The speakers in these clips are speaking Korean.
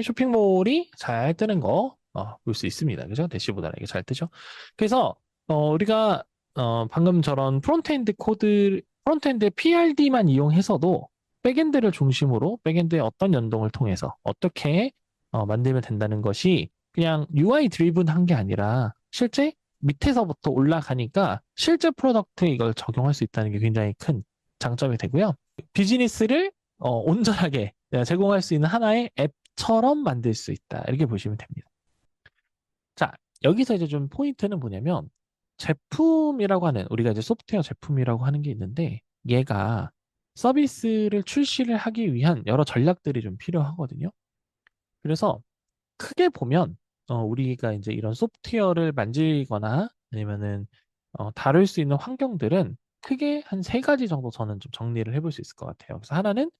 쇼핑몰이 잘 뜨는 거 볼 수 있습니다. 그죠? 대시보다는 이게 잘 뜨죠. 그래서 우리가 방금 저런 프론트엔드 PRD만 이용해서도 백엔드를 중심으로 백엔드의 어떤 연동을 통해서 어떻게 만들면 된다는 것이 그냥 UI 드리븐한 게 아니라 실제 밑에서부터 올라가니까 실제 프로덕트에 이걸 적용할 수 있다는 게 굉장히 큰 장점이 되고요. 비즈니스를 온전하게 제공할 수 있는 하나의 앱처럼 만들 수 있다. 이렇게 보시면 됩니다. 자, 여기서 이제 좀 포인트는 뭐냐면 제품이라고 하는 우리가 이제 소프트웨어 제품이라고 하는 게 있는데 얘가 서비스를 출시를 하기 위한 여러 전략들이 좀 필요하거든요. 그래서 크게 보면 우리가 이제 이런 소프트웨어를 만들거나 아니면은 다룰 수 있는 환경들은 크게 한 세 가지 정도 저는 좀 정리를 해볼 수 있을 것 같아요. 그래서 하나는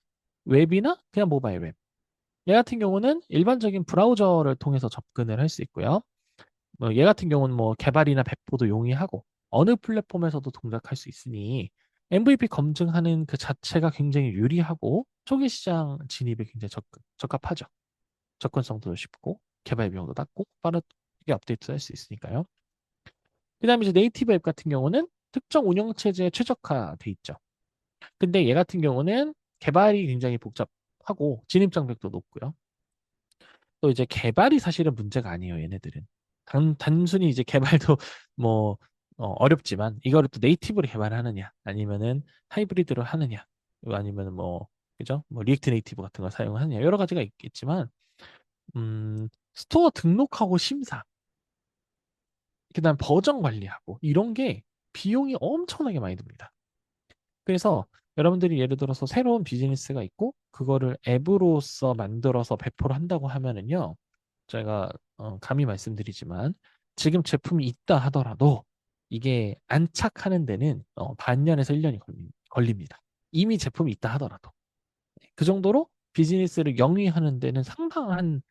웹이나 그냥 모바일 웹. 얘 같은 경우는 일반적인 브라우저를 통해서 접근을 할 수 있고요. 얘 같은 경우는 뭐 개발이나 배포도 용이하고 어느 플랫폼에서도 동작할 수 있으니 MVP 검증하는 그 자체가 굉장히 유리하고 초기 시장 진입에 굉장히 적합하죠. 접근성도 쉽고 개발 비용도 낮고 빠르게 업데이트할 수 있으니까요. 그다음에 이제 네이티브 앱 같은 경우는 특정 운영 체제에 최적화돼 있죠. 근데 얘 같은 경우는 개발이 굉장히 복잡하고 진입 장벽도 높고요. 또 이제 개발이 사실은 문제가 아니에요, 얘네들은. 단순히 이제 개발도 뭐 어렵지만 이거를 또 네이티브로 개발하느냐 아니면은 하이브리드로 하느냐 아니면은 뭐 그죠? 뭐 리액트 네이티브 같은 걸 사용하느냐 여러 가지가 있겠지만 스토어 등록하고 심사 그다음 버전 관리하고 이런 게 비용이 엄청나게 많이 듭니다. 그래서 여러분들이 예를 들어서 새로운 비즈니스가 있고 그거를 앱으로서 만들어서 배포를 한다고 하면은요. 제가 감히 말씀드리지만 지금 제품이 있다 하더라도 이게 안착하는 데는 반년에서 1년이 걸립니다. 이미 제품이 있다 하더라도. 그 정도로 비즈니스를 영위하는 데는 상당한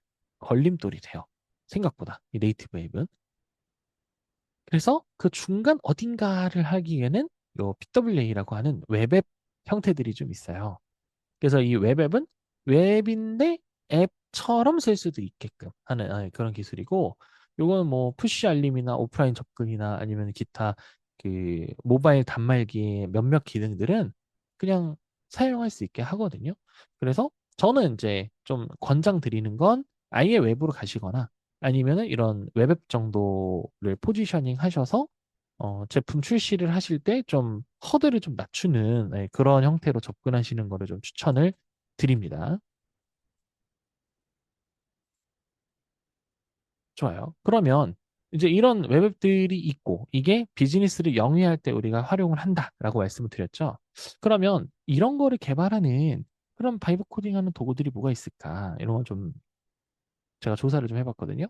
걸림돌이 돼요. 생각보다 이 네이티브 앱은. 그래서 그 중간 어딘가를 하기에는 요 PWA라고 하는 웹앱 형태들이 좀 있어요. 그래서 이 웹앱은 웹인데 앱처럼 쓸 수도 있게끔 하는 그런 기술이고 요건 뭐 푸시 알림이나 오프라인 접근이나 아니면 기타 그 모바일 단말기의 몇몇 기능들은 그냥 사용할 수 있게 하거든요. 그래서 저는 이제 좀 권장드리는 건 아예 웹으로 가시거나 아니면은 이런 웹앱 정도를 포지셔닝 하셔서 제품 출시를 하실 때 좀 허들을 좀 낮추는 그런 형태로 접근하시는 거를 좀 추천을 드립니다. 좋아요. 그러면 이제 이런 웹앱들이 있고 이게 비즈니스를 영위할 때 우리가 활용을 한다라고 말씀을 드렸죠. 그러면 이런 거를 개발하는 그런 바이브 코딩하는 도구들이 뭐가 있을까? 이런 걸 좀 제가 조사를 좀 해봤거든요.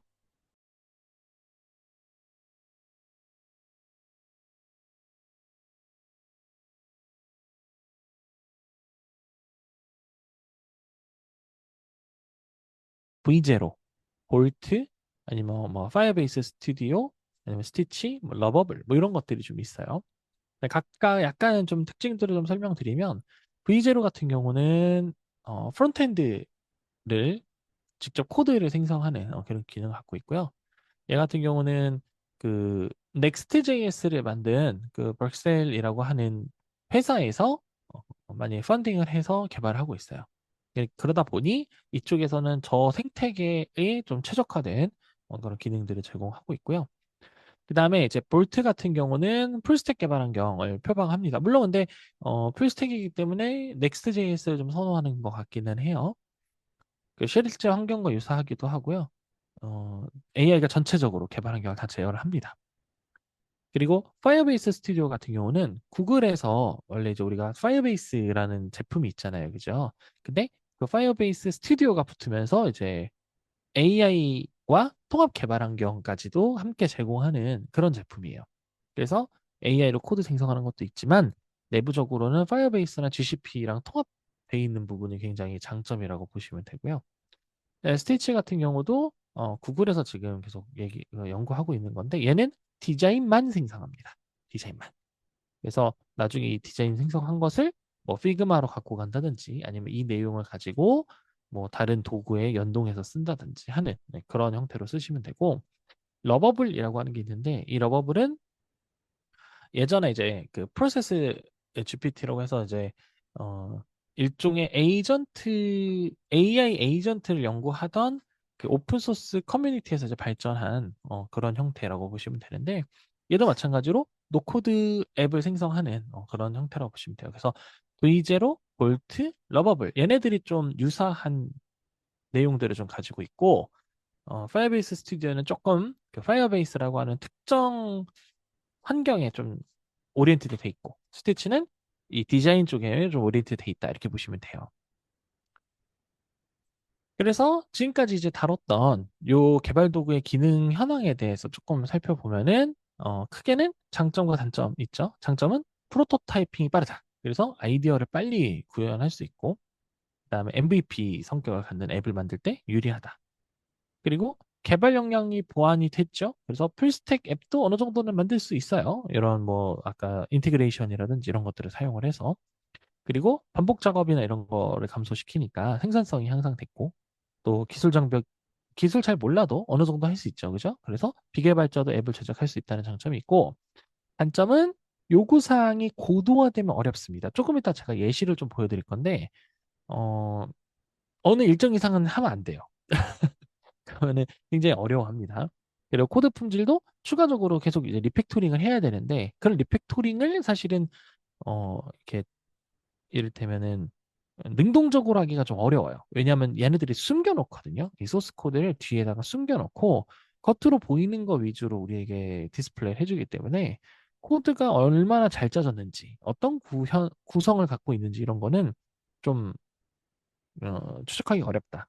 V0, 볼트, 아니면 뭐 파이어베이스 스튜디오, 아니면 스티치, 뭐 러버블 뭐 이런 것들이 좀 있어요. 네, 각각 약간 좀 특징들을 좀 설명드리면 V0 같은 경우는 프론트엔드를 직접 코드를 생성하는 그런 기능을 갖고 있고요. 얘 같은 경우는 그 Next.js를 만든 그 벌셀이라고 하는 회사에서 많이 펀딩을 해서 개발하고 있어요. 그러다 보니 이쪽에서는 저 생태계에 좀 최적화된 그런 기능들을 제공하고 있고요. 그 다음에 이제 볼트 같은 경우는 풀스택 개발 환경을 표방합니다. 물론 근데 풀스택이기 때문에 Next.js를 좀 선호하는 것 같기는 해요. 그 실제 환경과 유사하기도 하고요. AI가 전체적으로 개발 환경을 다 제어를 합니다. 그리고 파이어베이스 스튜디오 같은 경우는 구글에서 원래 이제 우리가 파이어베이스라는 제품이 있잖아요. 그죠? 근데 그 파이어베이스 스튜디오가 붙으면서 이제 AI와 통합 개발 환경까지도 함께 제공하는 그런 제품이에요. 그래서 AI로 코드 생성하는 것도 있지만 내부적으로는 파이어베이스나 GCP랑 통합되어 있는 부분이 굉장히 장점이라고 보시면 되고요. 스티치 같은 경우도 구글에서 지금 계속 연구하고 있는 건데 얘는 디자인만 생성합니다. 디자인만. 그래서 나중에 이 디자인 생성한 것을 뭐 피그마로 갖고 간다든지 아니면 이 내용을 가지고 뭐 다른 도구에 연동해서 쓴다든지 하는 네, 그런 형태로 쓰시면 되고 러버블이라고 하는 게 있는데 이 러버블은 예전에 이제 그 프로세스 GPT라고 해서 이제 어 일종의 AI 에이전트를 연구하던 그 오픈 소스 커뮤니티에서 이제 발전한 그런 형태라고 보시면 되는데 얘도 마찬가지로 노코드 앱을 생성하는 그런 형태라고 보시면 돼요. 그래서 V0, 볼트, 러버블 얘네들이 좀 유사한 내용들을 좀 가지고 있고 파이어베이스 스튜디오는 조금 그 파이어베이스라고 하는 특정 환경에 좀 오리엔티드 돼 있고 스티치는 이 디자인 쪽에 좀 오리엔티드 돼 있다 이렇게 보시면 돼요. 그래서 지금까지 이제 다뤘던 요 개발 도구의 기능 현황에 대해서 조금 살펴보면은 크게는 장점과 단점 있죠. 장점은 프로토타이핑이 빠르다. 그래서 아이디어를 빨리 구현할 수 있고 그다음에 MVP 성격을 갖는 앱을 만들 때 유리하다. 그리고 개발 역량이 보완이 됐죠. 그래서 풀스택 앱도 어느 정도는 만들 수 있어요. 이런 뭐 아까 인티그레이션이라든지 이런 것들을 사용을 해서 그리고 반복 작업이나 이런 거를 감소시키니까 생산성이 향상됐고 또 기술 잘 몰라도 어느 정도 할 수 있죠. 그죠? 그래서 비개발자도 앱을 제작할 수 있다는 장점이 있고 단점은 요구사항이 고도화되면 어렵습니다. 조금 이따 제가 예시를 좀 보여드릴 건데 어, 어느 일정 이상은 하면 안 돼요. 그러면은 굉장히 어려워합니다. 그리고 코드 품질도 추가적으로 계속 이제 리팩토링을 해야 되는데 그런 리팩토링을 사실은 이렇게 이를테면은 능동적으로 하기가 좀 어려워요. 왜냐하면 얘네들이 숨겨놓거든요. 이 소스 코드를 뒤에다가 숨겨놓고 겉으로 보이는 거 위주로 우리에게 디스플레이를 해주기 때문에 코드가 얼마나 잘 짜졌는지, 어떤 구성을 갖고 있는지 이런 거는 좀 추적하기 어렵다.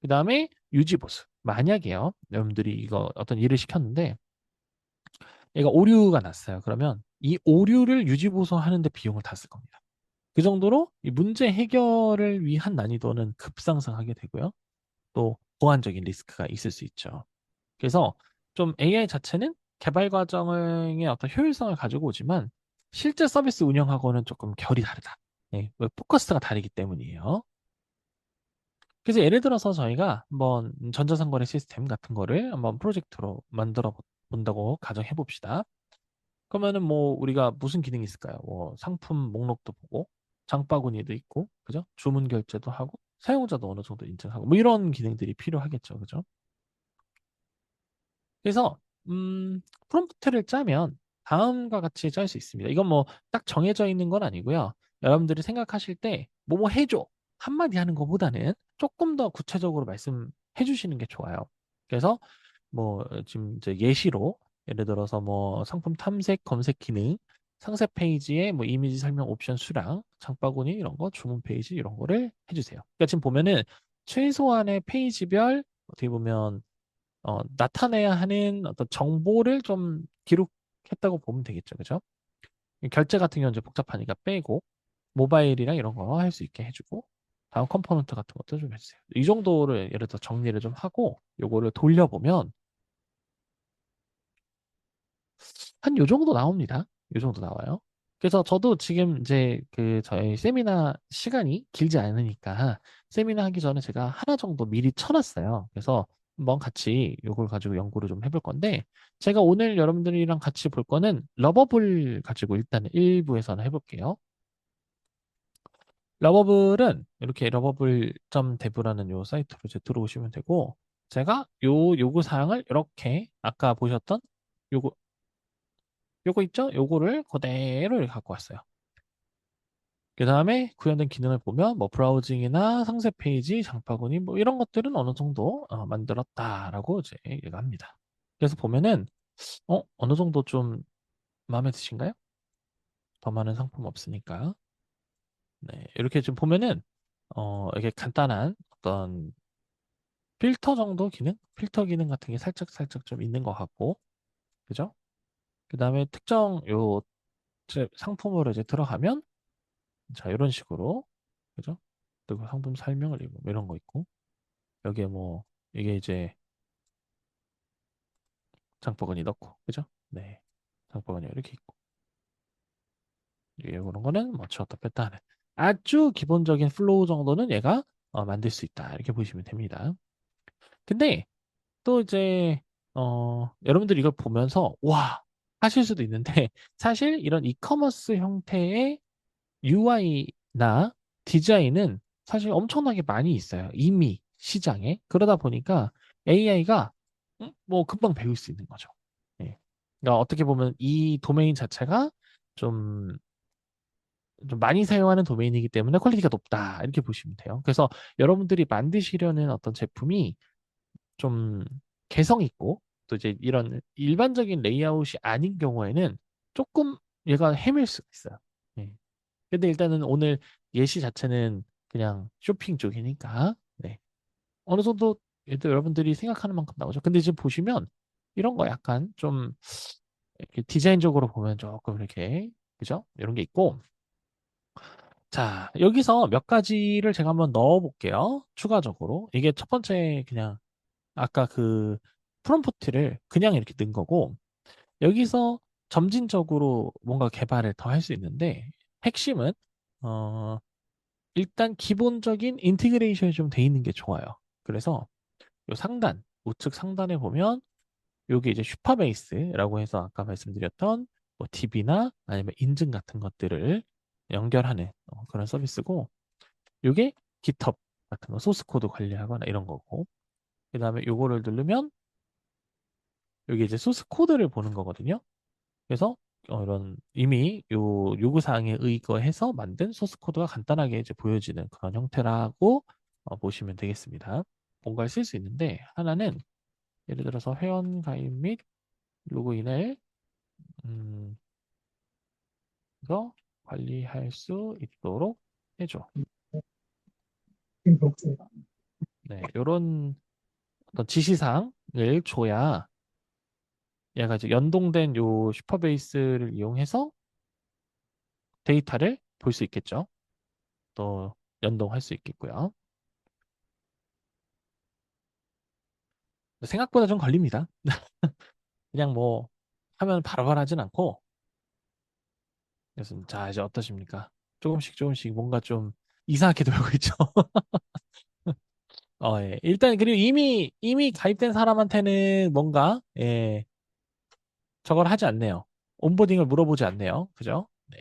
그 다음에 유지보수. 만약에요, 여러분들이 이거 어떤 일을 시켰는데 얘가 오류가 났어요. 그러면 이 오류를 유지보수하는데 비용을 다 쓸 겁니다. 그 정도로 이 문제 해결을 위한 난이도는 급상승하게 되고요. 또 보안적인 리스크가 있을 수 있죠. 그래서 좀 AI 자체는 개발 과정의 어떤 효율성을 가지고 오지만 실제 서비스 운영하고는 조금 결이 다르다. 네, 포커스가 다르기 때문이에요. 그래서 예를 들어서 저희가 한번 전자상거래 시스템 같은 거를 한번 프로젝트로 만들어 본다고 가정해 봅시다. 그러면은 뭐 우리가 무슨 기능이 있을까요? 뭐 상품 목록도 보고 장바구니도 있고 그죠? 주문 결제도 하고 사용자도 어느 정도 인증하고 뭐 이런 기능들이 필요하겠죠. 그죠? 그래서 프롬프트를 짜면 다음과 같이 짤 수 있습니다. 이건 뭐 딱 정해져 있는 건 아니고요. 여러분들이 생각하실 때 뭐뭐 해줘 한마디 하는 것보다는 조금 더 구체적으로 말씀해 주시는 게 좋아요. 그래서 뭐 지금 이제 예시로 예를 들어서 뭐 상품 탐색 검색 기능 상세 페이지에 뭐 이미지 설명 옵션 수량 장바구니 이런 거 주문 페이지 이런 거를 해주세요. 그러니까 지금 보면은 최소한의 페이지별 어떻게 보면 나타내야 하는 어떤 정보를 좀 기록했다고 보면 되겠죠. 그죠? 결제 같은 경우는 이제 복잡하니까 빼고 모바일이랑 이런 거 할 수 있게 해주고 다음 컴포넌트 같은 것도 좀 해주세요. 이 정도를 예를 들어 정리를 좀 하고 요거를 돌려보면 한 요 정도 나옵니다. 요 정도 나와요. 그래서 저도 지금 이제 그 저희 세미나 시간이 길지 않으니까 세미나 하기 전에 제가 하나 정도 미리 쳐놨어요. 그래서 한번 같이 요걸 가지고 연구를 좀 해볼 건데 제가 오늘 여러분들이랑 같이 볼 거는 러버블 가지고 일단 일부에서는 해볼게요. 러버블은 이렇게 러버블.dev라는 요 사이트로 이제 들어오시면 되고 제가 요 요구 사항을 이렇게 아까 보셨던 요거 요거 있죠? 요거를 그대로 이렇게 갖고 왔어요. 그 다음에 구현된 기능을 보면 뭐 브라우징이나 상세 페이지, 장바구니 뭐 이런 것들은 어느 정도 만들었다라고 이제 얘기가 합니다. 그래서 보면은 어느 정도 좀 마음에 드신가요? 더 많은 상품 없으니까. 네, 이렇게 좀 보면은 이렇게 간단한 어떤 필터 정도 기능? 필터 기능 같은 게 살짝 살짝 좀 있는 것 같고, 그죠? 그 다음에 특정 요 상품으로 이제 들어가면 자, 이런 식으로, 그죠? 그리고 상품 설명을 읽고 뭐 이런 거 있고, 여기에 뭐, 이게 이제 장바구니 넣고, 그죠? 네. 장바구니 이렇게 있고, 이런 거는 뭐 채웠다 뺐다 하는. 아주 기본적인 플로우 정도는 얘가 만들 수 있다. 이렇게 보시면 됩니다. 근데 또 이제 여러분들 이걸 보면서 와 하실 수도 있는데 사실 이런 이커머스 형태의 UI나 디자인은 사실 엄청나게 많이 있어요. 이미 시장에. 그러다 보니까 AI가 뭐 금방 배울 수 있는 거죠. 예. 그러니까 어떻게 보면 이 도메인 자체가 좀, 좀 많이 사용하는 도메인이기 때문에 퀄리티가 높다. 이렇게 보시면 돼요. 그래서 여러분들이 만드시려는 어떤 제품이 좀 개성 있고 또 이제 이런 일반적인 레이아웃이 아닌 경우에는 조금 얘가 헤맬 수가 있어요. 예. 근데 일단은 오늘 예시 자체는 그냥 쇼핑 쪽이니까 네. 어느 정도 일단 여러분들이 생각하는 만큼 나오죠. 근데 지금 보시면 이런 거 약간 좀 이렇게 디자인적으로 보면 조금 이렇게 그죠? 이런 게 있고 자 여기서 몇 가지를 제가 한번 넣어 볼게요. 추가적으로 이게 첫 번째 그냥 아까 그 프롬프트를 그냥 이렇게 넣은 거고 여기서 점진적으로 뭔가 개발을 더 할 수 있는데 핵심은 어 일단 기본적인 인티그레이션이 좀 돼 있는 게 좋아요. 그래서 요 상단, 우측 상단에 보면 요게 이제 슈퍼베이스라고 해서 아까 말씀드렸던 뭐 DB나 아니면 인증 같은 것들을 연결하는 그런 서비스고 요게 GitHub 같은 거 소스 코드 관리하거나 이런 거고 그다음에 요거를 누르면 여기 이제 소스 코드를 보는 거거든요. 그래서 이런 이미 요 요구사항에 의거해서 만든 소스 코드가 간단하게 이제 보여지는 그런 형태라고 보시면 되겠습니다. 뭔가를 쓸 수 있는데 하나는 예를 들어서 회원 가입 및 로그인을 음, 서 관리할 수 있도록 해줘. 네, 이런 어떤 지시사항을 줘야 얘가 이제 연동된 요 슈퍼베이스를 이용해서 데이터를 볼 수 있겠죠. 또 연동할 수 있겠고요. 생각보다 좀 걸립니다. 그냥 뭐 하면 바로바로 하진 않고 그래서 자 이제 어떠십니까? 조금씩 조금씩 뭔가 좀 이상하게 돌고 있죠. 예. 일단 그리고 이미 가입된 사람한테는 뭔가 저걸 하지 않네요. 온보딩을 물어보지 않네요. 그죠? 네,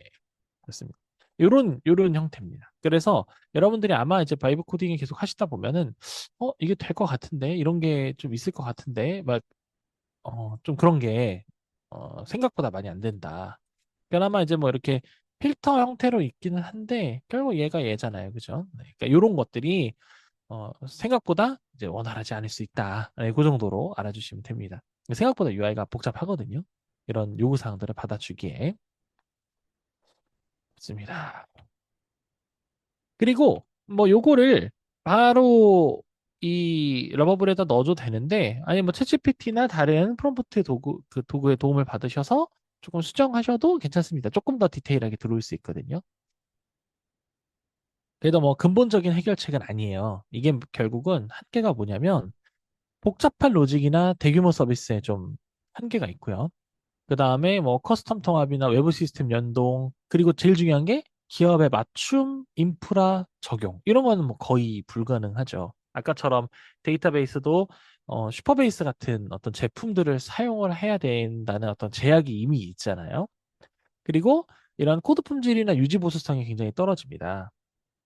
그렇습니다. 요런 형태입니다. 그래서 여러분들이 아마 이제 바이브 코딩을 계속 하시다 보면은 이게 될 것 같은데 이런 게 좀 있을 것 같은데 막 좀 그런 게 생각보다 많이 안 된다. 그나마 이제 뭐 이렇게 필터 형태로 있기는 한데 결국 얘가 얘잖아요. 그죠? 네. 그러니까 이런 것들이 생각보다 이제 원활하지 않을 수 있다. 네, 그 정도로 알아주시면 됩니다. 생각보다 UI가 복잡하거든요. 이런 요구사항들을 받아주기에. 좋습니다. 그리고 뭐 요거를 바로 이 러버블에다 넣어도 되는데 아니 뭐 챗GPT나 다른 프롬프트 도구 그 도구의 도움을 받으셔서 조금 수정하셔도 괜찮습니다. 조금 더 디테일하게 들어올 수 있거든요. 그래도 뭐 근본적인 해결책은 아니에요. 이게 결국은 한계가 뭐냐면 복잡한 로직이나 대규모 서비스에 좀 한계가 있고요. 그 다음에 뭐 커스텀 통합이나 외부 시스템 연동, 그리고 제일 중요한 게 기업의 맞춤 인프라 적용. 이런 거는 뭐 거의 불가능하죠. 아까처럼 데이터베이스도 슈퍼베이스 같은 어떤 제품들을 사용을 해야 된다는 어떤 제약이 이미 있잖아요. 그리고 이런 코드 품질이나 유지 보수성이 굉장히 떨어집니다.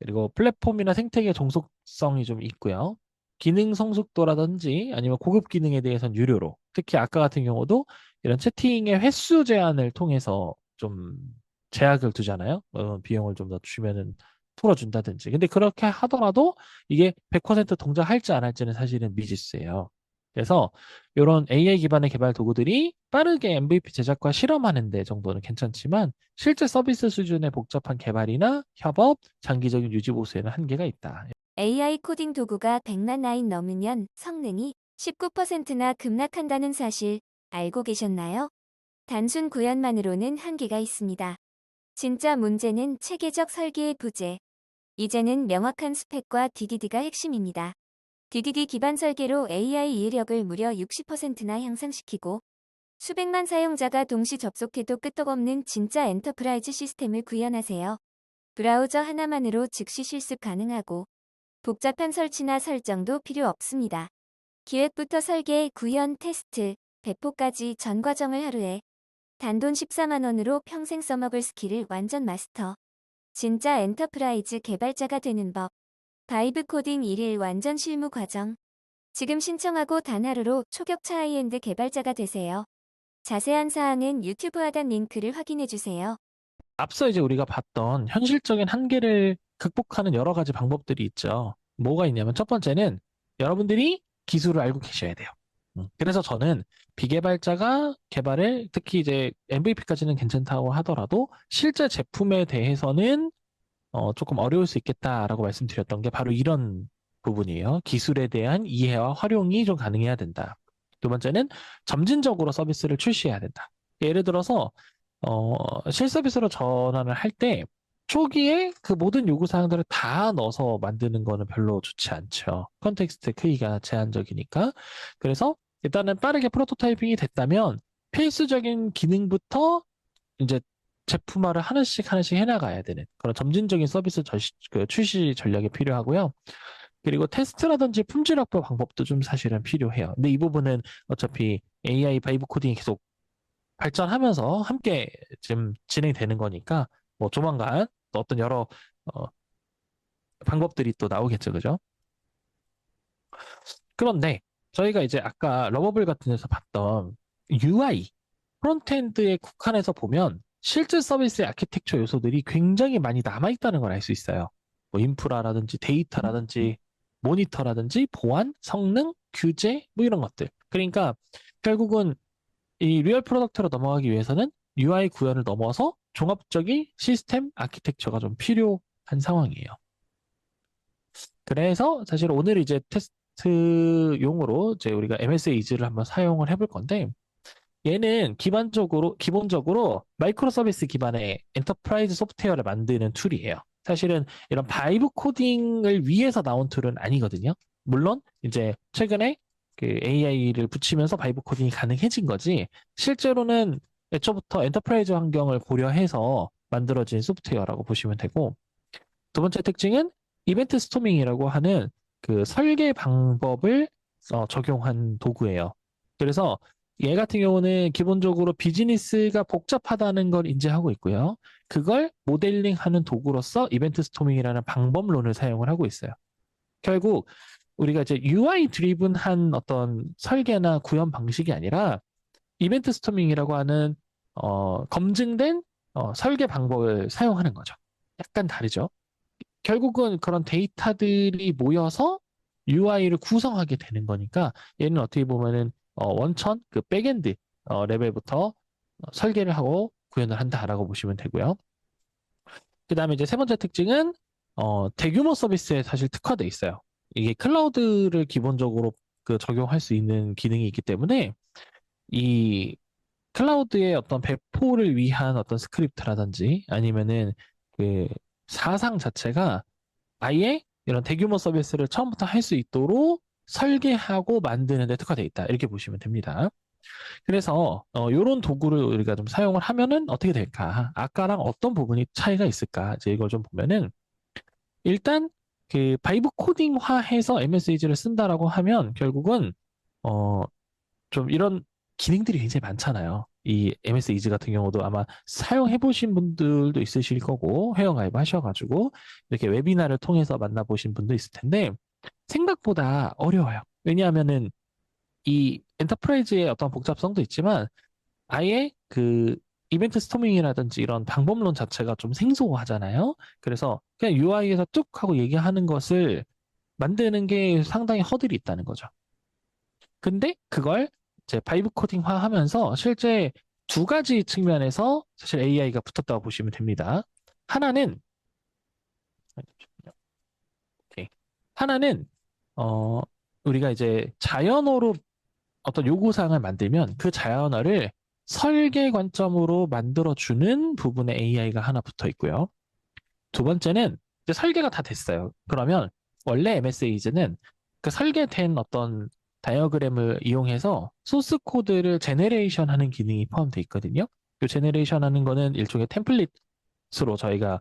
그리고 플랫폼이나 생태계 종속성이 좀 있고요. 기능 성숙도라든지 아니면 고급 기능에 대해서는 유료로. 특히 아까 같은 경우도 이런 채팅의 횟수 제한을 통해서 좀 제약을 두잖아요. 비용을 좀 더 주면은 풀어준다든지. 근데 그렇게 하더라도 이게 100% 동작할지 안 할지는 사실은 미지수예요. 그래서 이런 AI 기반의 개발 도구들이 빠르게 MVP 제작과 실험하는 데 정도는 괜찮지만 실제 서비스 수준의 복잡한 개발이나 협업, 장기적인 유지 보수에는 한계가 있다. AI 코딩 도구가 100만 라인 넘으면 성능이 19%나 급락한다는 사실 알고 계셨나요? 단순 구현만으로는 한계가 있습니다. 진짜 문제는 체계적 설계의 부재. 이제는 명확한 스펙과 DDD가 핵심입니다. DDD 기반 설계로 AI 이해력을 무려 60%나 향상시키고 수백만 사용자가 동시 접속해도 끄떡없는 진짜 엔터프라이즈 시스템을 구현하세요. 브라우저 하나만으로 즉시 실습 가능하고 복잡한 설치나 설정도 필요 없습니다. 기획부터 설계, 구현, 테스트, 배포까지 전 과정을 하루에 단돈 14만 원으로 평생 써먹을 스킬을 완전 마스터. 진짜 엔터프라이즈 개발자가 되는 법. 바이브 코딩 1일 완전 실무 과정. 지금 신청하고 단 하루로 초격차 하이엔드 개발자가 되세요. 자세한 사항은 유튜브 하단 링크를 확인해주세요. 앞서 이제 우리가 봤던 현실적인 한계를 극복하는 여러 가지 방법들이 있죠. 뭐가 있냐면 첫 번째는 여러분들이 기술을 알고 계셔야 돼요. 그래서 저는 비개발자가 개발을 특히 이제 MVP까지는 괜찮다고 하더라도 실제 제품에 대해서는 조금 어려울 수 있겠다라고 말씀드렸던 게 바로 이런 부분이에요. 기술에 대한 이해와 활용이 좀 가능해야 된다. 두 번째는 점진적으로 서비스를 출시해야 된다. 예를 들어서 실서비스로 전환을 할 때 초기에 그 모든 요구사항들을 다 넣어서 만드는 거는 별로 좋지 않죠. 컨텍스트 크기가 제한적이니까. 그래서 일단은 빠르게 프로토타이핑이 됐다면 필수적인 기능부터 이제 제품화를 하나씩 하나씩 해나가야 되는 그런 점진적인 서비스 출시 전략이 필요하고요. 그리고 테스트라든지 품질 확보 방법도 좀 사실은 필요해요. 근데 이 부분은 어차피 AI 바이브 코딩이 계속 발전하면서 함께 지금 진행되는 거니까 뭐 조만간 또 어떤 여러 어, 방법들이 또 나오겠죠, 그죠? 그런데 저희가 이제 아까 러버블 같은 데서 봤던 UI 프론트엔드에 국한해서 보면 실제 서비스의 아키텍처 요소들이 굉장히 많이 남아있다는 걸 알 수 있어요. 뭐 인프라라든지 데이터라든지 모니터라든지 보안, 성능, 규제 뭐 이런 것들. 그러니까 결국은 이 리얼 프로덕트로 넘어가기 위해서는 UI 구현을 넘어서 종합적인 시스템 아키텍처가 좀 필요한 상황이에요. 그래서 사실 오늘 이제 테스트용으로 이제 우리가 MS 이즈를 한번 사용을 해볼 건데 얘는 기본적으로 마이크로 서비스 기반의 엔터프라이즈 소프트웨어를 만드는 툴이에요. 사실은 이런 바이브 코딩을 위해서 나온 툴은 아니거든요. 물론 이제 최근에 그 AI를 붙이면서 바이브 코딩이 가능해진 거지 실제로는 애초부터 엔터프라이즈 환경을 고려해서 만들어진 소프트웨어라고 보시면 되고 두 번째 특징은 이벤트 스토밍이라고 하는 그 설계 방법을 적용한 도구예요. 그래서 얘 같은 경우는 기본적으로 비즈니스가 복잡하다는 걸 인지하고 있고요. 그걸 모델링하는 도구로서 이벤트 스토밍이라는 방법론을 사용을 하고 있어요. 결국 우리가 이제 UI 드리븐한 어떤 설계나 구현 방식이 아니라 이벤트 스토밍이라고 하는 검증된 설계 방법을 사용하는 거죠. 약간 다르죠. 결국은 그런 데이터들이 모여서 UI를 구성하게 되는 거니까 얘는 어떻게 보면은 원천 그 백엔드 레벨부터 설계를 하고 구현을 한다라고 보시면 되고요. 그 다음에 이제 세 번째 특징은 대규모 서비스에 사실 특화돼 있어요. 이게 클라우드를 기본적으로 그 적용할 수 있는 기능이 있기 때문에 이 클라우드의 어떤 배포를 위한 어떤 스크립트라든지 아니면은 그 사상 자체가 아예 이런 대규모 서비스를 처음부터 할 수 있도록 설계하고 만드는 데 특화되어 있다. 이렇게 보시면 됩니다. 그래서 이런 도구를 우리가 좀 사용을 하면은 어떻게 될까? 아까랑 어떤 부분이 차이가 있을까? 이제 이걸 좀 보면은 일단 그 바이브 코딩화해서 MSEG를 쓴다라고 하면 결국은 어, 좀 이런 기능들이 굉장히 많잖아요. 이 MS 이즈 같은 경우도 아마 사용해 보신 분들도 있으실 거고 회원가입 하셔가지고 이렇게 웨비나를 통해서 만나보신 분도 있을 텐데 생각보다 어려워요. 왜냐하면은 이 엔터프라이즈의 어떤 복잡성도 있지만 아예 그 이벤트 스토밍이라든지 이런 방법론 자체가 좀 생소하잖아요. 그래서 그냥 UI에서 뚝 하고 얘기하는 것을 만드는 게 상당히 허들이 있다는 거죠. 근데 그걸 이제 바이브 코딩화 하면서 실제 두 가지 측면에서 사실 AI가 붙었다고 보시면 됩니다. 하나는, 오케이. 하나는, 어, 우리가 이제 자연어로 어떤 요구사항을 만들면 그 자연어를 설계 관점으로 만들어주는 부분에 AI가 하나 붙어 있고요. 두 번째는 이제 설계가 다 됐어요. 그러면 원래 MSAge는 그 설계된 어떤 다이어그램을 이용해서 소스 코드를 제네레이션 하는 기능이 포함되어 있거든요. 그 제네레이션 하는 거는 일종의 템플릿으로 저희가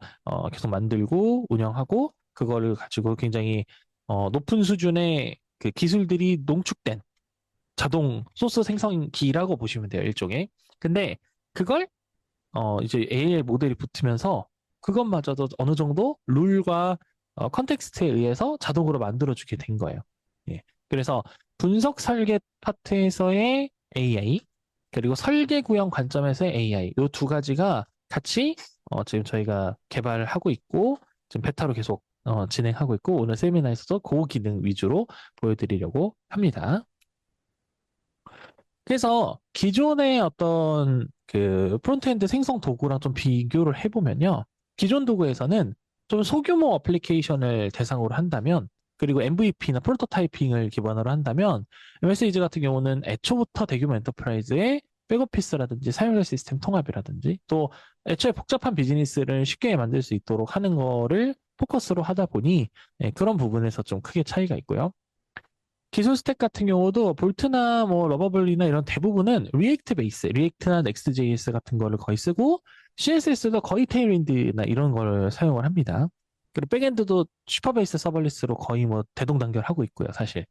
계속 만들고 운영하고 그거를 가지고 굉장히 높은 수준의 그 기술들이 농축된 자동 소스 생성기라고 보시면 돼요, 일종의. 근데 그걸 이제 AI 모델이 붙으면서 그것마저도 어느 정도 룰과 컨텍스트에 의해서 자동으로 만들어주게 된 거예요. 예. 그래서 분석 설계 파트에서의 AI, 그리고 설계 구형 관점에서의 AI, 이 두 가지가 같이 지금 저희가 개발을 하고 있고, 지금 베타로 계속 진행하고 있고, 오늘 세미나에서도 그 기능 위주로 보여드리려고 합니다. 그래서 기존의 어떤 그 프론트엔드 생성 도구랑 좀 비교를 해보면요. 기존 도구에서는 좀 소규모 어플리케이션을 대상으로 한다면, 그리고 MVP나 프로토타이핑을 기반으로 한다면, MS이즈 같은 경우는 애초부터 대규모 엔터프라이즈의 백오피스라든지 사용자 시스템 통합이라든지 또 애초에 복잡한 비즈니스를 쉽게 만들 수 있도록 하는 거를 포커스로 하다 보니 그런 부분에서 좀 크게 차이가 있고요. 기술 스택 같은 경우도 볼트나 뭐 러버블리나 이런 대부분은 리액트 베이스, 리액트나 넥스트.js 같은 거를 거의 쓰고 CSS도 거의 테일윈드나 이런 걸 사용을 합니다. 그리고 백엔드도 슈퍼베이스 서벌리스로 거의 뭐 대동단결하고 있고요, 사실.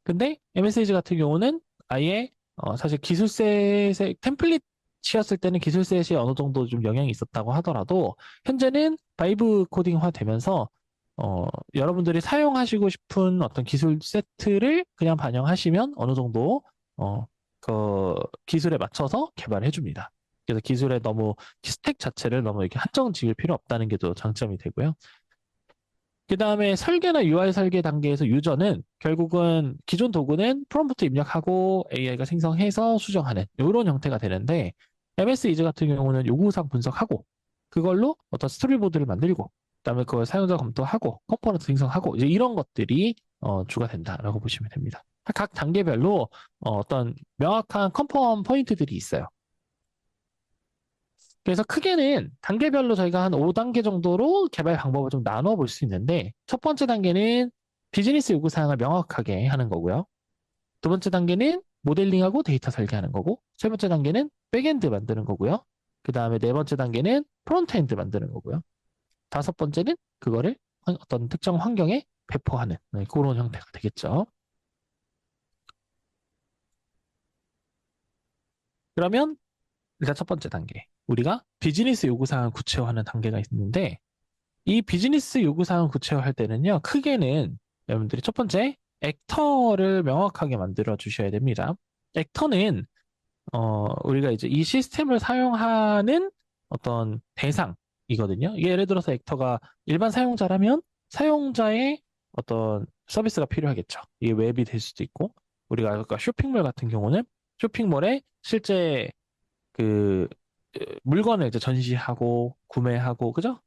근데 MSAG 같은 경우는 아예 사실 기술셋의 템플릿이었을 때는 기술셋이 어느 정도 좀 영향이 있었다고 하더라도 현재는 바이브 코딩화 되면서 여러분들이 사용하시고 싶은 어떤 기술 세트를 그냥 반영하시면 어느 정도 그 기술에 맞춰서 개발해 줍니다. 그래서 기술에 너무 스택 자체를 너무 이렇게 한정 지을 필요 없다는 게 또 장점이 되고요. 그 다음에 설계나 UI 설계 단계에서 유저는 결국은 기존 도구는 프롬프트 입력하고 AI가 생성해서 수정하는 이런 형태가 되는데 MS 이즈 같은 경우는 요구사항 분석하고 그걸로 어떤 스토리보드를 만들고 그다음에 그걸 사용자 검토하고 컴포넌트 생성하고 이제 이런 것들이 주가 된다라고 보시면 됩니다. 각 단계별로 어떤 명확한 컨펌 포인트들이 있어요. 그래서 크게는 단계별로 저희가 한 5단계 정도로 개발 방법을 좀 나눠 볼 수 있는데, 첫 번째 단계는 비즈니스 요구사항을 명확하게 하는 거고요. 두 번째 단계는 모델링하고 데이터 설계하는 거고, 세 번째 단계는 백엔드 만드는 거고요. 그 다음에 네 번째 단계는 프론트엔드 만드는 거고요. 다섯 번째는 그거를 어떤 특정 환경에 배포하는 그런 형태가 되겠죠. 그러면 일단 첫 번째 단계. 우리가 비즈니스 요구사항을 구체화하는 단계가 있는데, 이 비즈니스 요구사항 구체화할 때는요, 크게는 여러분들이 첫 번째, 액터를 명확하게 만들어 주셔야 됩니다. 액터는, 우리가 이제 이 시스템을 사용하는 어떤 대상이거든요. 이게 예를 들어서 액터가 일반 사용자라면 사용자의 어떤 서비스가 필요하겠죠. 이게 웹이 될 수도 있고, 우리가 아까 쇼핑몰 같은 경우는 쇼핑몰에 실제 그 물건을 이제 전시하고 구매하고 그죠?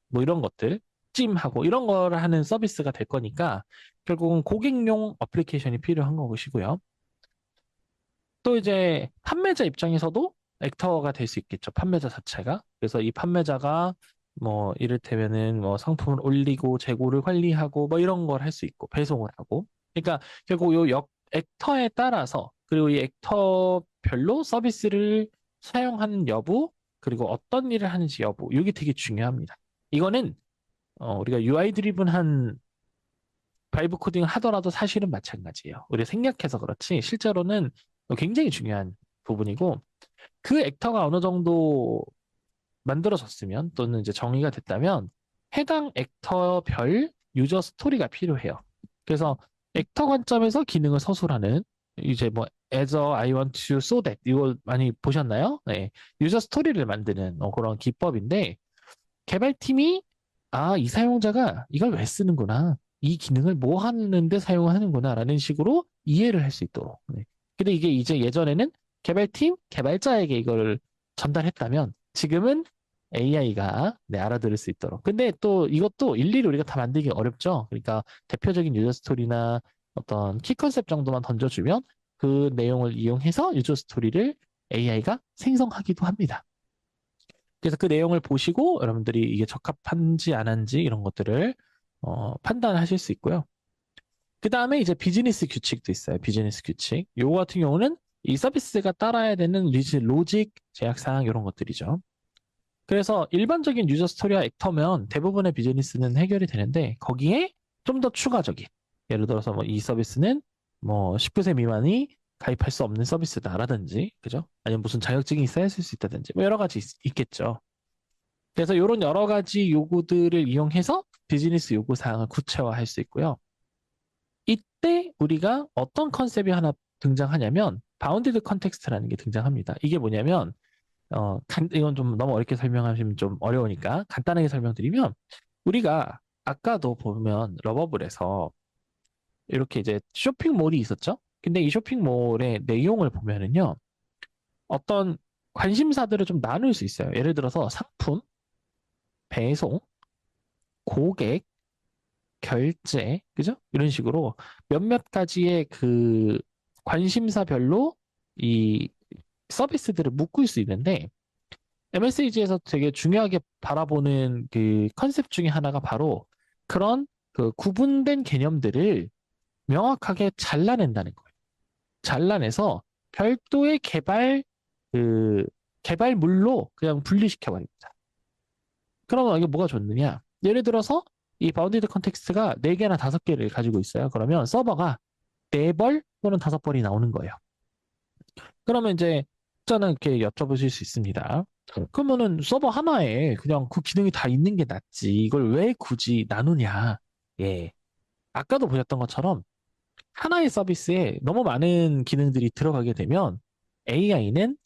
뭐 이런 것들 찜하고 이런 거를 하는 서비스가 될 거니까 결국은 고객용 어플리케이션이 필요한 것이고요. 또 이제 판매자 입장에서도 액터가 될 수 있겠죠. 판매자 자체가. 그래서 이 판매자가 뭐 이를테면은 뭐 상품을 올리고 재고를 관리하고 뭐 이런 걸 할 수 있고 배송을 하고. 그러니까 결국 액터에 따라서 그리고 이 액터별로 서비스를 사용하는 여부 그리고 어떤 일을 하는지 여부 이게 되게 중요합니다. 이거는 우리가 UI 드리븐한 바이브 코딩을 하더라도 사실은 마찬가지예요. 우리가 생략해서 그렇지 실제로는 굉장히 중요한 부분이고 그 액터가 어느 정도 만들어졌으면 또는 이제 정의가 됐다면 해당 액터별 유저 스토리가 필요해요. 그래서 액터 관점에서 기능을 서술하는 이제 뭐 as a I want to so that 이거 많이 보셨나요? 네. 유저 스토리를 만드는 그런 기법인데 개발팀이 이 사용자가 이걸 왜 쓰는구나. 이 기능을 뭐 하는데 사용하는구나 라는 식으로 이해를 할 수 있도록. 네. 근데 이게 이제 예전에는 개발팀, 개발자에게 이걸 전달했다면 지금은 AI가 알아들을 수 있도록. 근데 또 이것도 일일이 우리가 다 만들기 어렵죠. 그러니까 대표적인 유저 스토리나 어떤 키 컨셉 정도만 던져주면 그 내용을 이용해서 유저 스토리를 AI가 생성하기도 합니다. 그래서 그 내용을 보시고 여러분들이 이게 적합한지 안 한지 이런 것들을 판단하실 수 있고요. 그 다음에 이제 비즈니스 규칙도 있어요. 비즈니스 규칙. 요거 같은 경우는 이 서비스가 따라야 되는 로직, 제약사항 이런 것들이죠. 그래서 일반적인 유저 스토리와 액터면 대부분의 비즈니스는 해결이 되는데 거기에 좀 더 추가적인. 예를 들어서 뭐 이 서비스는 뭐 19세 미만이 가입할 수 없는 서비스다라든지, 그죠? 아니면 무슨 자격증이 있어야 쓸 수 있다든지, 뭐 여러 가지 있겠죠. 그래서 이런 여러 가지 요구들을 이용해서 비즈니스 요구 사항을 구체화할 수 있고요. 이때 우리가 어떤 컨셉이 하나 등장하냐면 바운디드 컨텍스트라는 게 등장합니다. 이게 뭐냐면 이건 좀 너무 어렵게 설명하시면 좀 어려우니까 간단하게 설명드리면 우리가 아까도 보면 러버블에서 이렇게 이제 쇼핑몰이 있었죠. 근데 이 쇼핑몰의 내용을 보면은요. 어떤 관심사들을 좀 나눌 수 있어요. 예를 들어서 상품, 배송, 고객, 결제, 그죠? 이런 식으로 몇몇 가지의 그 관심사별로 이 서비스들을 묶을 수 있는데 MSAG에서 되게 중요하게 바라보는 그 컨셉 중에 하나가 바로 그런 그 구분된 개념들을 명확하게 잘라낸다는 거예요. 잘라내서 별도의 그 개발물로 그냥 분리시켜 버립니다. 그러면 이게 뭐가 좋느냐? 예를 들어서 이 바운디드 컨텍스트가 4개나 5개를 가지고 있어요. 그러면 서버가 4벌 또는 5벌이 나오는 거예요. 그러면 이제 저는 이렇게 여쭤보실 수 있습니다. 그러면은 서버 하나에 그냥 그 기능이 다 있는 게 낫지. 이걸 왜 굳이 나누냐? 예. 아까도 보셨던 것처럼 하나의 서비스에 너무 많은 기능들이 들어가게 되면 AI는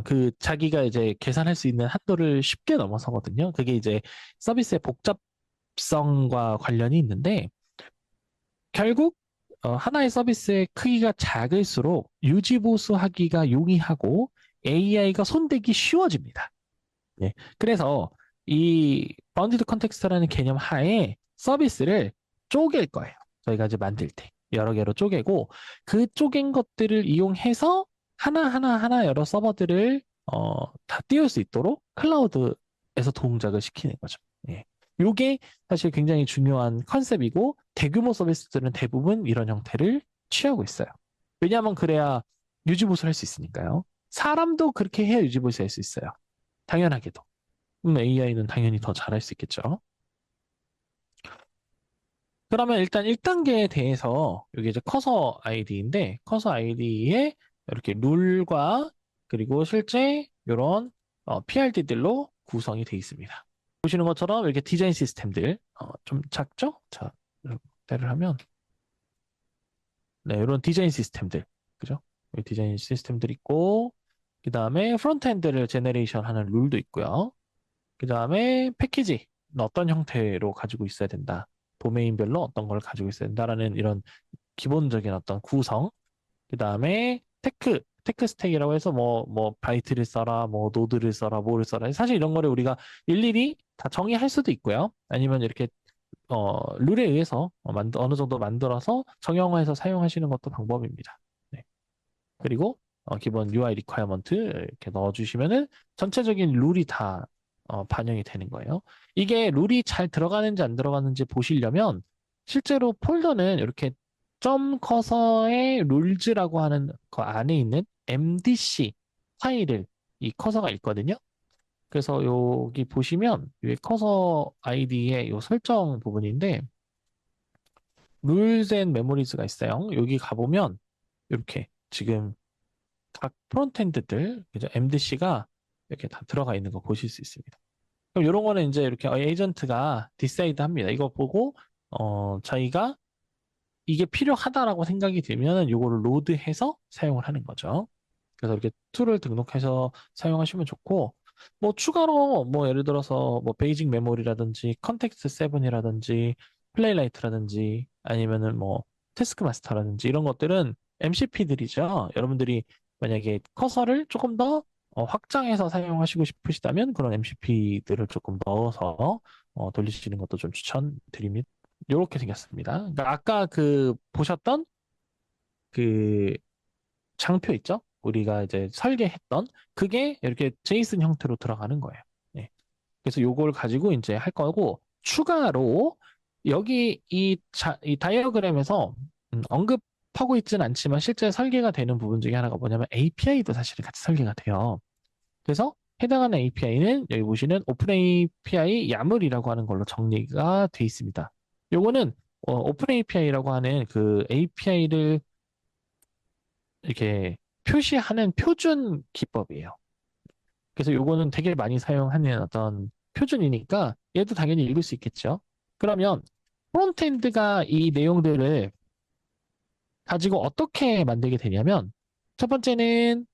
그 자기가 이제 계산할 수 있는 한도를 쉽게 넘어서거든요. 그게 이제 서비스의 복잡성과 관련이 있는데 결국 하나의 서비스의 크기가 작을수록 유지보수하기가 용이하고 AI가 손대기 쉬워집니다. 예. 그래서 이 바운디드 컨텍스트라는 개념 하에 서비스를 쪼갤 거예요. 저희가 이제 만들 때 여러 개로 쪼개고 그 쪼갠 것들을 이용해서 하나 여러 서버들을 다 띄울 수 있도록 클라우드에서 동작을 시키는 거죠. 예. 요게 사실 굉장히 중요한 컨셉이고 대규모 서비스들은 대부분 이런 형태를 취하고 있어요. 왜냐하면 그래야 유지보수를 할 수 있으니까요. 사람도 그렇게 해야 유지보수 할 수 있어요. 당연하게도. AI는 당연히 더 잘할 수 있겠죠. 그러면 일단 1단계에 대해서 여기 이제 커서 아이디인데 커서 아이디에 이렇게 룰과 그리고 실제 이런 PRD들로 구성이 되어 있습니다. 보시는 것처럼 이렇게 디자인 시스템들 좀 작죠? 자, 대를 하면 네, 이런 디자인 시스템들 그죠? 여기 디자인 시스템들 있고 그 다음에 프론트엔드를 제너레이션 하는 룰도 있고요. 그 다음에 패키지 어떤 형태로 가지고 있어야 된다. 도메인별로 어떤 걸 가지고 있어야 된다라는 이런 기본적인 어떤 구성. 그 다음에 테크 스택이라고 해서 뭐 바이트를 써라, 뭐 노드를 써라, 뭐를 써라. 사실 이런 거를 우리가 일일이 다 정의할 수도 있고요. 아니면 이렇게 룰에 의해서 어느 정도 만들어서 정형화해서 사용하시는 것도 방법입니다. 네. 그리고 기본 UI 리퀘어먼트 이렇게 넣어주시면은 전체적인 룰이 다 반영이 되는 거예요. 이게 룰이 잘 들어가는지 안 들어가는지 보시려면 실제로 폴더는 이렇게 점 커서의 룰즈라고 하는 그 안에 있는 MDC 파일을 이 커서가 있거든요. 그래서 여기 보시면 이 커서 아이디의 이 설정 부분인데 룰즈 앤 메모리즈가 있어요. 여기 가보면 이렇게 지금 각 프론트엔드들 MDC가 이렇게 다 들어가 있는 거 보실 수 있습니다. 그럼 이런 거는 이제 이렇게 에이전트가 디사이드 합니다. 이거 보고 저희가 이게 필요하다라고 생각이 들면 이거를 로드해서 사용을 하는 거죠. 그래서 이렇게 툴을 등록해서 사용하시면 좋고 뭐 추가로 뭐 예를 들어서 뭐 베이직 메모리라든지 컨텍스트 7이라든지 플레이라이트라든지 아니면은 뭐 태스크 마스터라든지 이런 것들은 MCP들이죠. 여러분들이 만약에 커서를 조금 더 확장해서 사용하시고 싶으시다면 그런 MCP들을 조금 넣어서 돌리시는 것도 좀 추천드립니다. 이렇게 생겼습니다. 그러니까 아까 그 보셨던 그 장표 있죠? 우리가 이제 설계했던 그게 이렇게 제이슨 형태로 들어가는 거예요. 네. 그래서 요걸 가지고 이제 할 거고 추가로 여기 이 다이어그램에서 언급하고 있지는 않지만 실제 설계가 되는 부분 중에 하나가 뭐냐면 API도 사실은 같이 설계가 돼요. 그래서 해당하는 API는 여기 보시는 오픈 API 야물이라고 하는 걸로 정리가 돼 있습니다. 요거는 오픈 API라고 하는 그 API를 이렇게 표시하는 표준 기법이에요. 그래서 요거는 되게 많이 사용하는 어떤 표준이니까 얘도 당연히 읽을 수 있겠죠. 그러면 프론트엔드가 이 내용들을 가지고 어떻게 만들게 되냐면 첫 번째는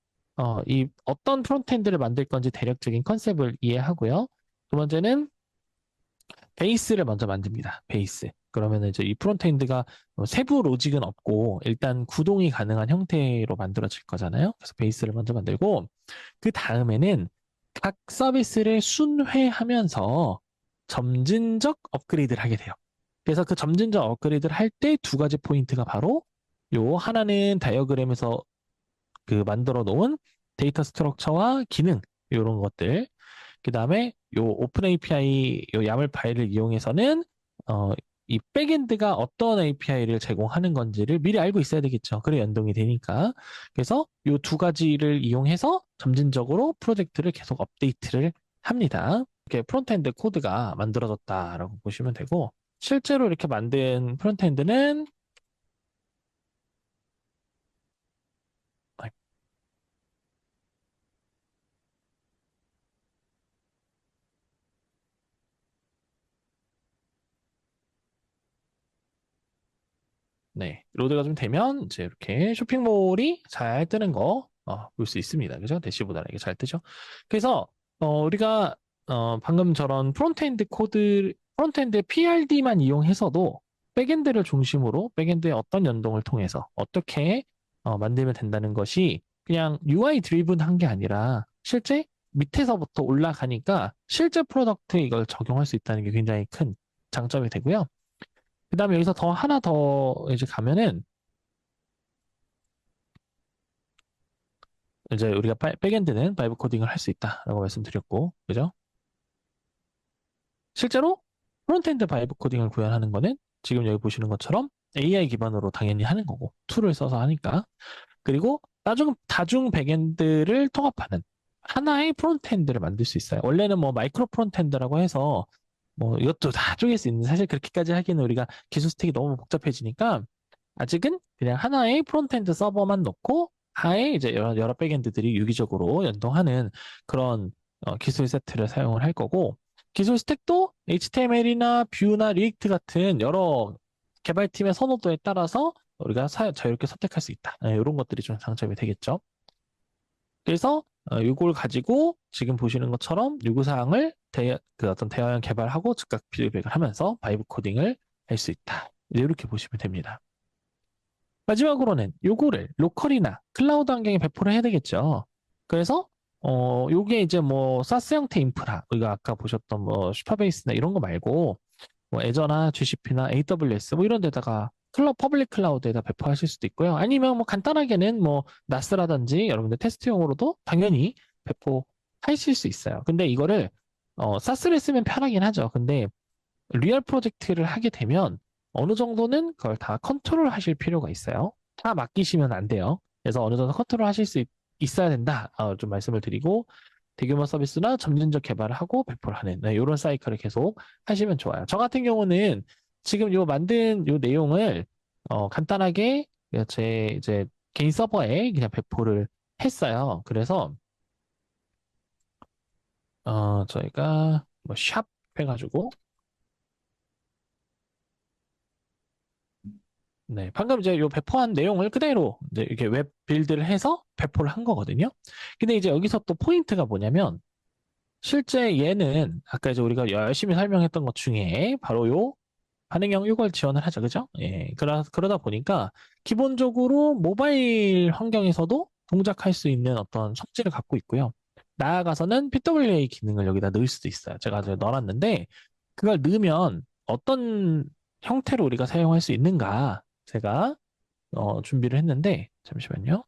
이 어떤 프론트엔드를 만들 건지 대략적인 컨셉을 이해하고요. 두 번째는 베이스를 먼저 만듭니다. 베이스. 그러면 이제 이 프론트엔드가 세부 로직은 없고 일단 구동이 가능한 형태로 만들어질 거잖아요. 그래서 베이스를 먼저 만들고 그 다음에는 각 서비스를 순회하면서 점진적 업그레이드를 하게 돼요. 그래서 그 점진적 업그레이드를 할 때 두 가지 포인트가 바로 요 하나는 다이어그램에서 그 만들어 놓은 데이터 스트럭처와 기능 이런 것들. 그 다음에 요 오픈 API 요 야물 파일을 이용해서는 이 백엔드가 어떤 API를 제공하는 건지를 미리 알고 있어야 되겠죠. 그래 연동이 되니까. 그래서 요 두 가지를 이용해서 점진적으로 프로젝트를 계속 업데이트를 합니다. 이렇게 프론트엔드 코드가 만들어졌다라고 보시면 되고 실제로 이렇게 만든 프론트엔드는 네, 로드가 좀 되면 이제 이렇게 쇼핑몰이 잘 뜨는 거 볼 수 있습니다. 그죠? 대시보다는 이게 잘 뜨죠. 그래서 우리가 방금 저런 프론트엔드 코드, 프론트엔드 PRD만 이용해서도 백엔드를 중심으로 백엔드의 어떤 연동을 통해서 어떻게 만들면 된다는 것이 그냥 UI 드리븐 게 아니라 실제 밑에서부터 올라가니까 실제 프로덕트에 이걸 적용할 수 있다는 게 굉장히 큰 장점이 되고요. 그 다음에 여기서 더 하나 더 이제 가면은 이제 우리가 백엔드는 바이브 코딩을 할 수 있다라고 말씀드렸고, 그죠? 실제로 프론트엔드 바이브 코딩을 구현하는 거는 지금 여기 보시는 것처럼 AI 기반으로 당연히 하는 거고, 툴을 써서 하니까. 그리고 다중 백엔드를 통합하는 하나의 프론트엔드를 만들 수 있어요. 원래는 뭐 마이크로 프론트엔드라고 해서 뭐 이것도 다 쪼갤 수 있는데 사실 그렇게까지 하기는 우리가 기술 스택이 너무 복잡해지니까 아직은 그냥 하나의 프론트엔드 서버만 놓고 하에 이제 여러 백엔드들이 유기적으로 연동하는 그런 기술 세트를 사용을 할 거고 기술 스택도 HTML이나 뷰나 리액트 같은 여러 개발팀의 선호도에 따라서 우리가 자유롭게 선택할 수 있다. 이런 것들이 좀 장점이 되겠죠. 그래서 이걸 가지고 지금 보시는 것처럼 요구사항을 그 어떤 대화형 개발하고 즉각 피드백을 하면서 바이브 코딩을 할 수 있다. 이렇게 보시면 됩니다. 마지막으로는 요거를 로컬이나 클라우드 환경에 배포를 해야 되겠죠. 그래서 요게 이제 뭐 사스 형태 인프라 우리가 아까 보셨던 뭐 슈퍼베이스나 이런 거 말고 뭐 애저나 GCP나 AWS 뭐 이런 데다가 퍼블릭 클라우드에다 배포하실 수도 있고요. 아니면 뭐 간단하게는 뭐 나스라든지 여러분들 테스트용으로도 당연히 배포하실 수 있어요. 근데 이거를 사스를 쓰면 편하긴 하죠. 근데 리얼 프로젝트를 하게 되면 어느 정도는 그걸 다 컨트롤 하실 필요가 있어요. 다 맡기시면 안 돼요. 그래서 어느 정도 컨트롤 하실 수 있어야 된다. 좀 말씀을 드리고 대규모 서비스나 점진적 개발을 하고 배포를 하는 이런 사이클을 계속 하시면 좋아요. 저 같은 경우는 지금 요 만든 요 내용을 간단하게 제 이제 개인 서버에 그냥 배포를 했어요. 그래서 저희가 뭐 샵 해가지고 네, 방금 이제 요 배포한 내용을 그대로 이제 이렇게 웹 빌드를 해서 배포를 한 거거든요. 근데 이제 여기서 또 포인트가 뭐냐면 실제 얘는 아까 이제 우리가 열심히 설명했던 것 중에 바로 요 반응형 이걸 지원을 하죠. 그죠? 예. 그러다 보니까 기본적으로 모바일 환경에서도 동작할 수 있는 어떤 성질을 갖고 있고요. 나아가서는 PWA 기능을 여기다 넣을 수도 있어요. 제가 이제 넣어놨는데 그걸 넣으면 어떤 형태로 우리가 사용할 수 있는가 제가 준비를 했는데 잠시만요.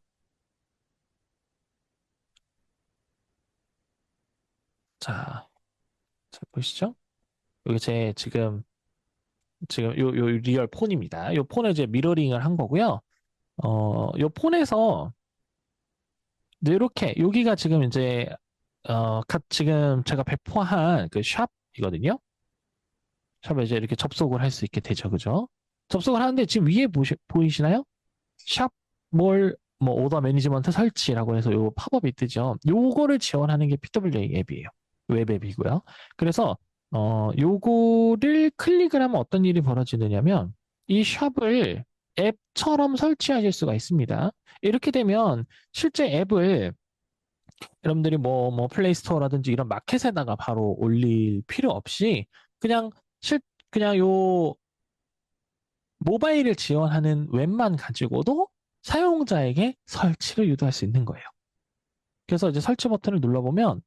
자, 자 보시죠. 여기 제 지금 요 리얼 폰입니다. 요 폰에 이제 미러링을 한 거고요. 요 폰에서 이렇게 여기가 지금 이제 지금 제가 배포한 그 샵이거든요. 샵에 이제 이렇게 접속을 할 수 있게 되죠, 그죠? 접속을 하는데 지금 위에 보이시나요? 샵, 뭐 오더 매니지먼트 설치라고 해서 요 팝업이 뜨죠. 요거를 지원하는 게 PWA 앱이에요. 웹 앱이고요. 그래서 요거를 클릭을 하면 어떤 일이 벌어지느냐면 이 샵을 앱처럼 설치하실 수가 있습니다. 이렇게 되면 실제 앱을 여러분들이 뭐 플레이스토어라든지 이런 마켓에다가 바로 올릴 필요 없이 그냥 그냥 요 모바일을 지원하는 웹만 가지고도 사용자에게 설치를 유도할 수 있는 거예요. 그래서 이제 설치 버튼을 눌러보면,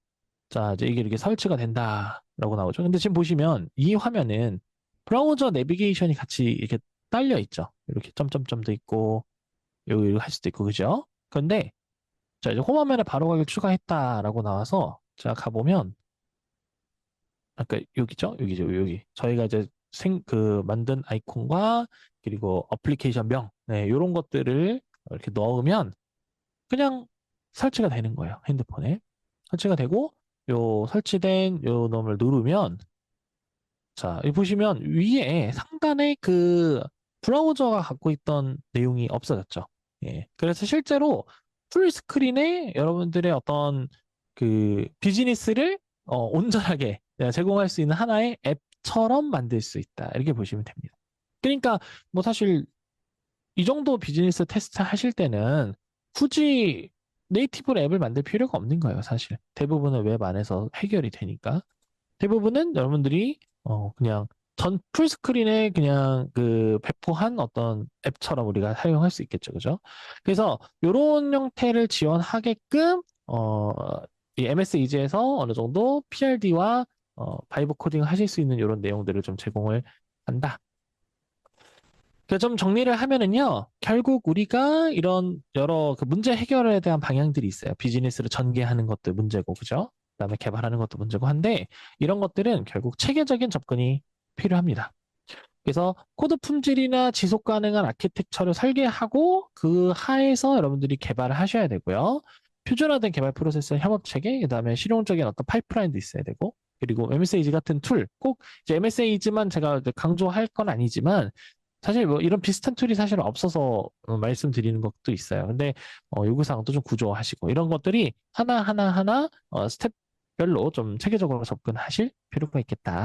자, 이제 이게 이렇게 설치가 된다라고 나오죠. 근데 지금 보시면 이 화면은 브라우저 내비게이션이 같이 이렇게 딸려 있죠. 이렇게 점점점도 있고, 여기 할 수도 있고, 그죠? 그런데, 자, 이제 홈 화면에 바로 가기를 추가했다라고 나와서, 자, 가보면, 아까 여기죠? 여기죠, 여기. 저희가 이제 만든 아이콘과 그리고 어플리케이션 명, 네, 이런 것들을 이렇게 넣으면 그냥 설치가 되는 거예요. 핸드폰에. 설치가 되고, 요 설치된 요 놈을 누르면, 자, 여기 보시면 위에 상단에 그 브라우저가 갖고 있던 내용이 없어졌죠. 예. 그래서 실제로 풀 스크린에 여러분들의 어떤 그 비즈니스를 온전하게 제공할 수 있는 하나의 앱처럼 만들 수 있다. 이렇게 보시면 됩니다. 그러니까 뭐 사실 이 정도 비즈니스 테스트 하실 때는 굳이 네이티브로 앱을 만들 필요가 없는 거예요, 사실. 대부분은 웹 안에서 해결이 되니까. 대부분은 여러분들이 그냥 전 풀스크린에 그냥 그 배포한 어떤 앱처럼 우리가 사용할 수 있겠죠. 그죠? 그래서 이런 형태를 지원하게끔 이 MS 이지에서 어느 정도 PRD와 바이브 코딩 하실 수 있는 이런 내용들을 좀 제공을 한다. 그래서 좀 정리를 하면은요, 결국 우리가 이런 여러 그 문제 해결에 대한 방향들이 있어요. 비즈니스를 전개하는 것도 문제고, 그죠? 그다음에 개발하는 것도 문제고 한데, 이런 것들은 결국 체계적인 접근이 필요합니다. 그래서 코드 품질이나 지속 가능한 아키텍처를 설계하고 그 하에서 여러분들이 개발을 하셔야 되고요. 표준화된 개발 프로세스 협업 체계, 그다음에 실용적인 어떤 파이프라인도 있어야 되고, 그리고 MSAge 같은 툴, 꼭 이제 MSAge만 제가 이제 강조할 건 아니지만 사실 뭐 이런 비슷한 툴이 사실 없어서 말씀드리는 것도 있어요. 근데 요구사항도 좀 구조하시고 이런 것들이 하나 스텝별로 좀 체계적으로 접근하실 필요가 있겠다.